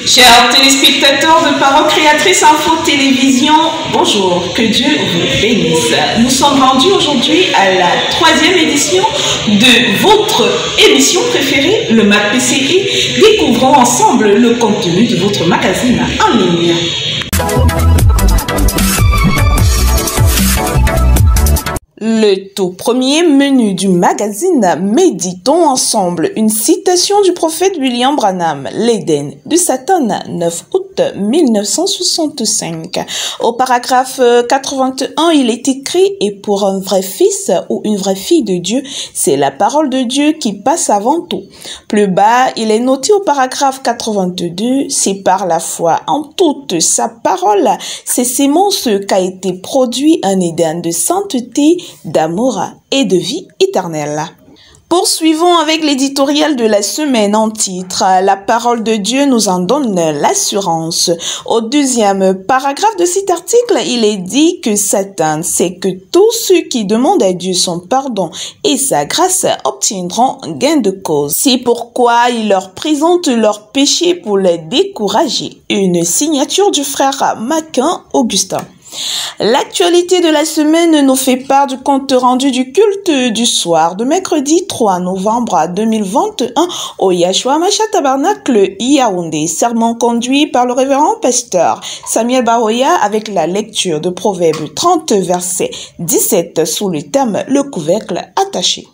Chers téléspectateurs de Parole Créatrice Info Télévision, bonjour, que Dieu vous bénisse. Nous sommes rendus aujourd'hui à la 3e édition de votre émission préférée, le MAC-PCI. Découvrons ensemble le contenu de votre magazine en ligne. Le tout premier menu du magazine, méditons ensemble une citation du prophète William Branham, l'Éden de Satan, 9 août 1965. Au paragraphe 81, il est écrit « Et pour un vrai fils ou une vraie fille de Dieu, c'est la parole de Dieu qui passe avant tout. » Plus bas, il est noté au paragraphe 82 « C'est par la foi en toute sa parole, c'est sémence qu'a été produit un Éden de sainteté, d'amour et de vie éternelle. » Poursuivons avec l'éditorial de la semaine en titre « La parole de Dieu nous en donne l'assurance ». Au deuxième paragraphe de cet article, il est dit que Satan sait que tous ceux qui demandent à Dieu son pardon et sa grâce obtiendront gain de cause. C'est pourquoi il leur présente leurs péchés pour les décourager. Une signature du frère Maquin Augustin. L'actualité de la semaine nous fait part du compte rendu du culte du soir de mercredi 3 novembre 2021 au Yahshua Mashiach Tabernacle Yaoundé, sermon conduit par le révérend pasteur Samuel Baroya avec la lecture de Proverbes 30 verset 17 sous le thème « Le couvercle attaché ».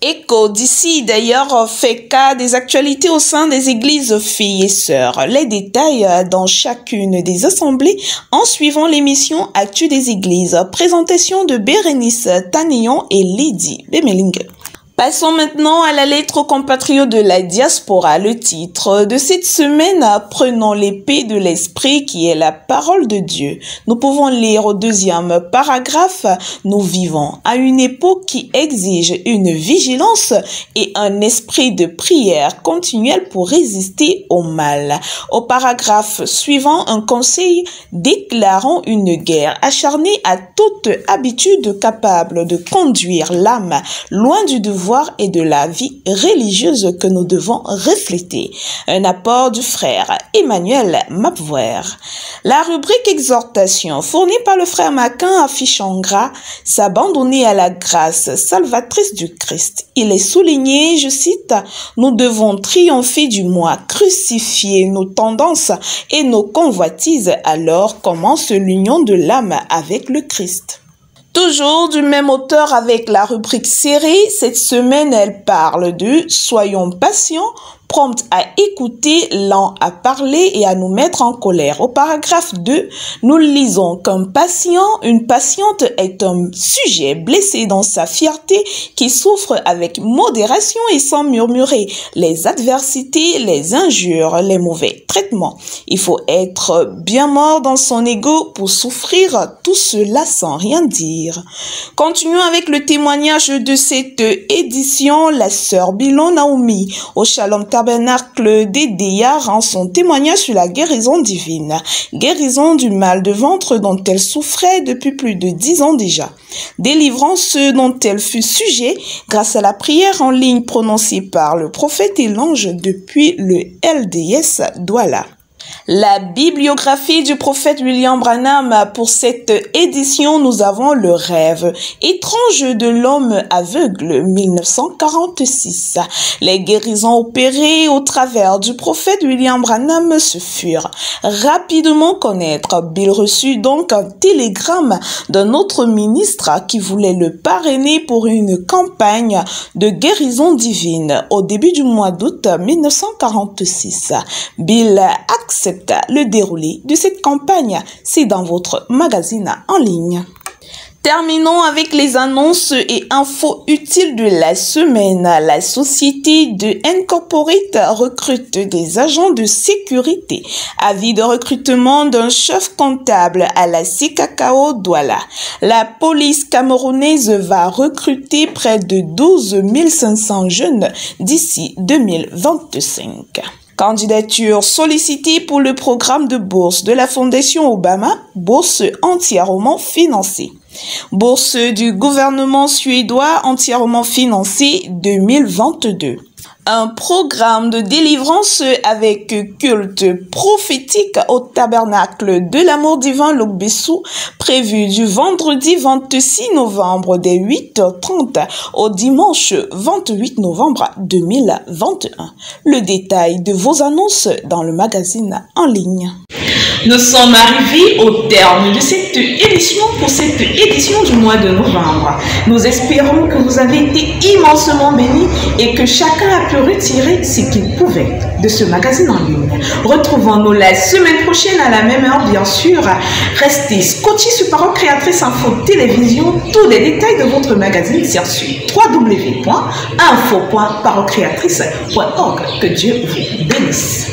Écho d'ici d'ailleurs fait cas des actualités au sein des églises filles et sœurs. Les détails dans chacune des assemblées en suivant l'émission Actu des églises. Présentation de Bérénice Tanillon et Lydie Bemeling. Passons maintenant à la lettre aux compatriotes de la diaspora. Le titre de cette semaine, prenons l'épée de l'esprit qui est la parole de Dieu. Nous pouvons lire au deuxième paragraphe, nous vivons à une époque qui exige une vigilance et un esprit de prière continuelle pour résister au mal. Au paragraphe suivant, un conseil déclarant une guerre acharnée à toute habitude capable de conduire l'âme loin du devoir et de la vie religieuse que nous devons refléter. Un apport du frère Emmanuel Mapvoir. La rubrique exhortation fournie par le frère Maquin affiche en gras s'abandonner à la grâce salvatrice du Christ. Il est souligné, je cite, nous devons triompher du moi, crucifier nos tendances et nos convoitises, alors commence l'union de l'âme avec le Christ. Toujours du même auteur avec la rubrique série, cette semaine elle parle de « Soyons patients ». Prompte à écouter, lent à parler et à nous mettre en colère. Au paragraphe 2, nous lisons qu'un patient, une patiente est un sujet blessé dans sa fierté qui souffre avec modération et sans murmurer les adversités, les injures, les mauvais traitements. Il faut être bien mort dans son ego pour souffrir tout cela sans rien dire. Continuons avec le témoignage de cette édition. La sœur Bilon Naomi au Shalom Tabernacle d'Edéa rend son témoignage sur la guérison divine, guérison du mal de ventre dont elle souffrait depuis plus de 10 ans déjà, délivrance dont elle fut sujet grâce à la prière en ligne prononcée par le prophète et l'ange depuis le LDS Douala. La bibliographie du prophète William Branham. Pour cette édition, nous avons le rêve étrange de l'homme aveugle, 1946. Les guérisons opérées au travers du prophète William Branham se furent rapidement connaître. Bill reçut donc un télégramme d'un autre ministre qui voulait le parrainer pour une campagne de guérison divine au début du mois d'août 1946. Bill accepte le déroulé de cette campagne. C'est dans votre magazine en ligne. Terminons avec les annonces et infos utiles de la semaine. La société de Incorporate recrute des agents de sécurité. Avis de recrutement d'un chef comptable à la CKKO Douala. La police camerounaise va recruter près de 12 500 jeunes d'ici 2025. Candidature sollicitée pour le programme de bourse de la Fondation Obama, bourse entièrement financée. Bourse du gouvernement suédois entièrement financée 2022. Un programme de délivrance avec culte prophétique au tabernacle de l'amour divin Lok-Bessou, prévu du vendredi 26 novembre dès 8h30 au dimanche 28 novembre 2021. Le détail de vos annonces dans le magazine en ligne. Nous sommes arrivés au terme de cette édition pour cette édition du mois de novembre. Nous espérons que vous avez été immensement bénis et que chacun a pu retirer ce qu'il pouvait de ce magazine en ligne. Retrouvons-nous la semaine prochaine à la même heure, bien sûr. Restez scotchés sur Parole Créatrice Info Télévision. Tous les détails de votre magazine sur www.info.parolecreatrice.org. Que Dieu vous bénisse.